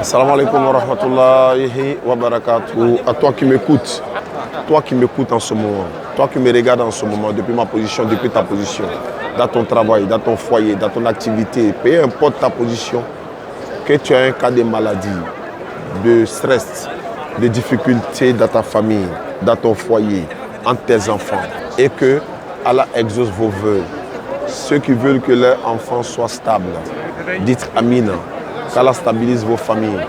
Assalamu alaikum wa rahmatullahi wa barakatuh. À toi qui m'écoutes en ce moment, toi qui me regardes en ce moment, depuis ma position, depuis ta position, dans ton travail, dans ton foyer, dans ton activité, peu importe ta position, que tu as un cas de maladie, de stress, de difficultés dans ta famille, dans ton foyer, entre tes enfants, et que Allah exauce vos vœux. Ceux qui veulent que leurs enfants soient stables, dites Amina. Qu'Allah stabilise vos familles,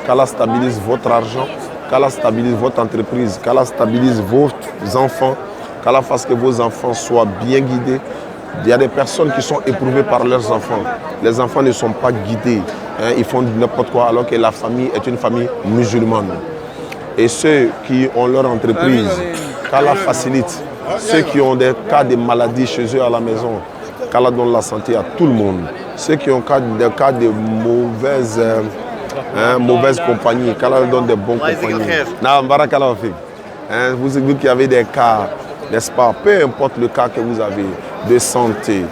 qu'Allah stabilise votre argent, qu'Allah stabilise votre entreprise, qu'Allah stabilise vos enfants, qu'Allah fasse que vos enfants soient bien guidés. Il y a des personnes qui sont éprouvées par leurs enfants. Les enfants ne sont pas guidés, ils font n'importe quoi alors que la famille est une famille musulmane. Et ceux qui ont leur entreprise, qu'Allah facilite. Ceux qui ont des cas de maladies chez eux à la maison, qu'Allah donne la santé à tout le monde. Ceux qui ont des cas de mauvaise compagnie, qu'Allah donne des bons compagnies. Vous qui avez des cas, n'est-ce pas, peu importe le cas que vous avez, de santé,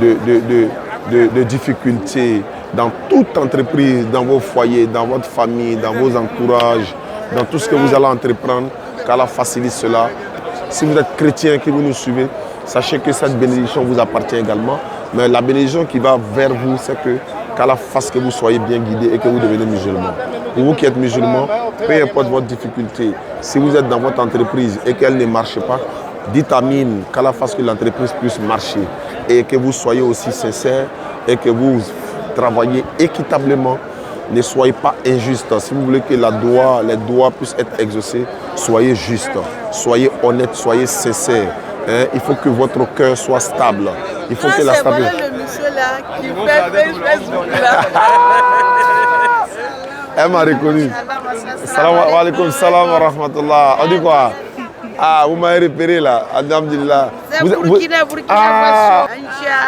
de difficultés, dans toute entreprise, dans vos foyers, dans votre famille, dans vos entourages, dans tout ce que vous allez entreprendre, qu'Allah facilite cela. Si vous êtes chrétien, que vous nous suivez, sachez que cette bénédiction vous appartient également. Mais la bénédiction qui va vers vous, c'est que qu'Allah fasse que vous soyez bien guidés et que vous devenez musulmans. Pour vous qui êtes musulmans, peu importe votre difficulté, si vous êtes dans votre entreprise et qu'elle ne marche pas, dites Amin, qu'Allah fasse que l'entreprise puisse marcher et que vous soyez aussi sincères et que vous travaillez équitablement. Ne soyez pas injuste. Si vous voulez que les doigts puissent être exaucés, soyez juste, soyez honnête, soyez sincère. Il faut que votre cœur soit stable. Il faut que la stabilité. Voilà le monsieur là qui fait Facebook là. Elle m'a reconnu. Salam alaikum, salam wa rahmatullah. On dit quoi? Ah, vous m'avez repéré là. Alhamdulillah. C'est Burkina Faso.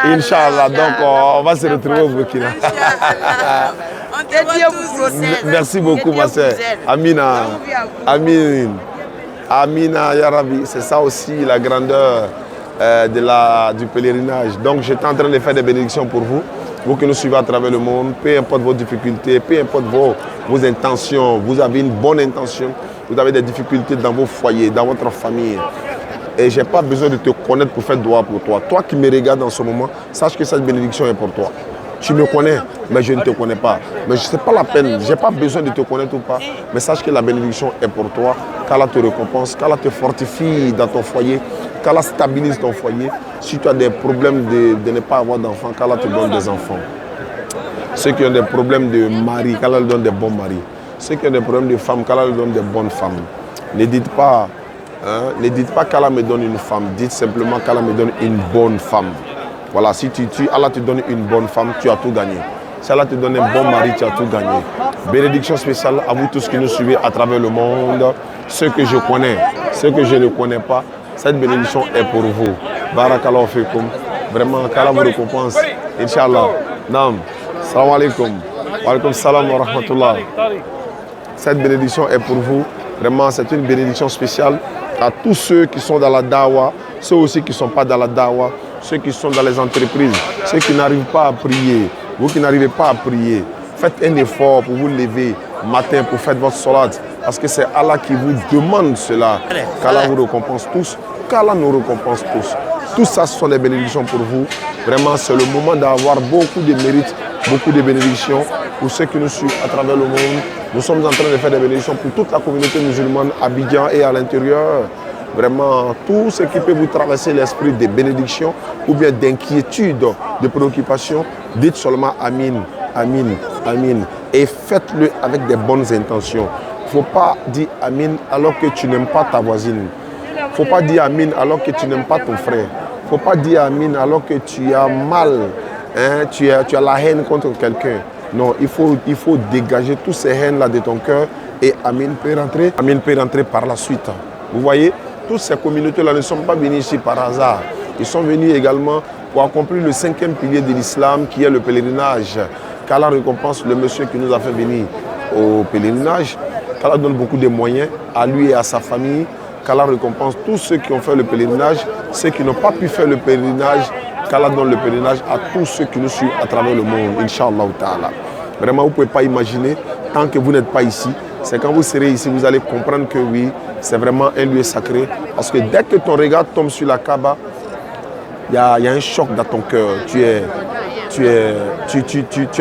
Inch'Allah. Donc on va se retrouver au Burkina. Merci beaucoup ma soeur. Amina. Amin. Amina Ya Rabbi. C'est ça aussi la grandeur du pèlerinage. Donc j'étais en train de faire des bénédictions pour vous. Vous qui nous suivez à travers le monde, peu importe vos difficultés, peu importe vos intentions, vous avez une bonne intention, vous avez des difficultés dans vos foyers, dans votre famille. Et je n'ai pas besoin de te connaître pour faire droit pour toi. Toi qui me regardes en ce moment, sache que cette bénédiction est pour toi. Tu me connais, mais je ne te connais pas. Mais ce n'est pas la peine, je n'ai pas besoin de te connaître ou pas. Mais sache que la bénédiction est pour toi, qu'Allah te récompense, qu'Allah te fortifie dans ton foyer, qu'Allah stabilise ton foyer. Si tu as des problèmes de ne pas avoir d'enfants, qu'Allah te donne des enfants. Ceux qui ont des problèmes de mari, qu'Allah leur donne des bons maris. Ceux qui ont des problèmes de femmes, qu'Allah leur donne des bonnes femmes. Ne dites pas qu'Allah me donne une femme, dites simplement qu'Allah me donne une bonne femme. Voilà, si Allah te donne une bonne femme, tu as tout gagné. Si Allah te donne un bon mari, tu as tout gagné. Bénédiction spéciale à vous tous qui nous suivez à travers le monde. Ceux que je connais, ceux que je ne connais pas, cette bénédiction est pour vous. Barakallahu fikum. Vraiment, qu'Allah vous récompense. Inch'Allah. Naam. Salam alaikum. Wa alaikum salam wa rahmatullah. Cette bénédiction est pour vous. Vraiment, c'est une bénédiction spéciale à tous ceux qui sont dans la dawa, ceux aussi qui ne sont pas dans la dawa, ceux qui sont dans les entreprises, ceux qui n'arrivent pas à prier. Vous qui n'arrivez pas à prier, faites un effort pour vous lever matin pour faire votre salat. Parce que c'est Allah qui vous demande cela. Qu'Allah vous récompense tous, qu'Allah nous récompense tous. Tout ça, ce sont des bénédictions pour vous. Vraiment, c'est le moment d'avoir beaucoup de mérites, beaucoup de bénédictions pour ceux qui nous suivent à travers le monde. Nous sommes en train de faire des bénédictions pour toute la communauté musulmane à Abidjan et à l'intérieur. Vraiment, tout ce qui peut vous traverser l'esprit des bénédictions ou bien d'inquiétude, de préoccupation, dites seulement Amin, Amin, Amin. Et faites-le avec des bonnes intentions. Il ne faut pas dire Amin alors que tu n'aimes pas ta voisine. Il ne faut pas dire Amin alors que tu n'aimes pas ton frère. Il ne faut pas dire Amin alors que tu as mal, tu as la haine contre quelqu'un. Non, il faut dégager toutes ces haines-là de ton cœur et Amin peut rentrer par la suite. Vous voyez, toutes ces communautés-là ne sont pas venues ici par hasard. Ils sont venus également pour accomplir le 5e pilier de l'islam qui est le pèlerinage. Qu'Allah récompense le monsieur qui nous a fait venir au pèlerinage. Qu'Allah donne beaucoup de moyens à lui et à sa famille. Qu'Allah récompense tous ceux qui ont fait le pèlerinage, ceux qui n'ont pas pu faire le pèlerinage. Qu'Allah donne le pèlerinage à tous ceux qui nous suivent à travers le monde, Inch'Allah ta'ala. Vraiment, vous ne pouvez pas imaginer, tant que vous n'êtes pas ici, c'est quand vous serez ici, vous allez comprendre que oui, c'est vraiment un lieu sacré. Parce que dès que ton regard tombe sur la Kaaba, il y a un choc dans ton cœur. Tu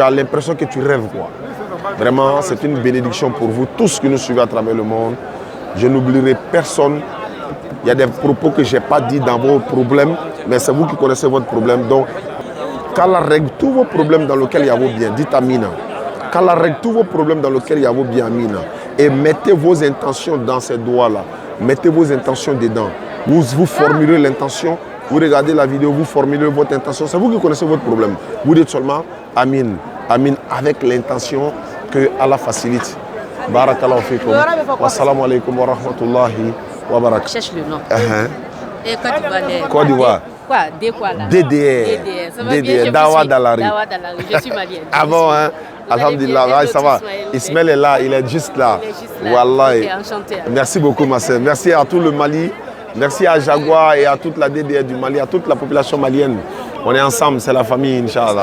as l'impression que tu rêves, quoi. Vraiment, c'est une bénédiction pour vous, tous qui nous suivez à travers le monde. Je n'oublierai personne. Il y a des propos que je n'ai pas dit dans vos problèmes, mais c'est vous qui connaissez votre problème. Donc, qu'Allah règle tous vos problèmes dans lesquels il y a vos biens. Dites Amina. Qu'Allah règle tous vos problèmes dans lesquels il y a vos biens, Amina. Et mettez vos intentions dans ces doigts-là. Mettez vos intentions dedans. Vous formulez l'intention. Vous regardez la vidéo, vous formulez votre intention. C'est vous qui connaissez votre problème. Vous dites seulement Amin. Amin avec l'intention que Allah facilite. Barakallahu fikum. Wassalamu alaikum wa rahmatullahi wa barakatuh. Cherche le nom. Et Côte d'Ivoire. Quoi? D quoi là? DDR. Ça va bien, Dawa Dalari. Dawa Dalari. Je suis malienne. Ah bon, hein? Alhamdulillah, ça va. Ismaël est là, il est juste là. Wallah. Enchanté. Merci beaucoup, ma sœur. Merci à tout le Mali. Merci à Jaguar et à toute la DDR du Mali, à toute la population malienne. On est ensemble, c'est la famille, Inch'Allah.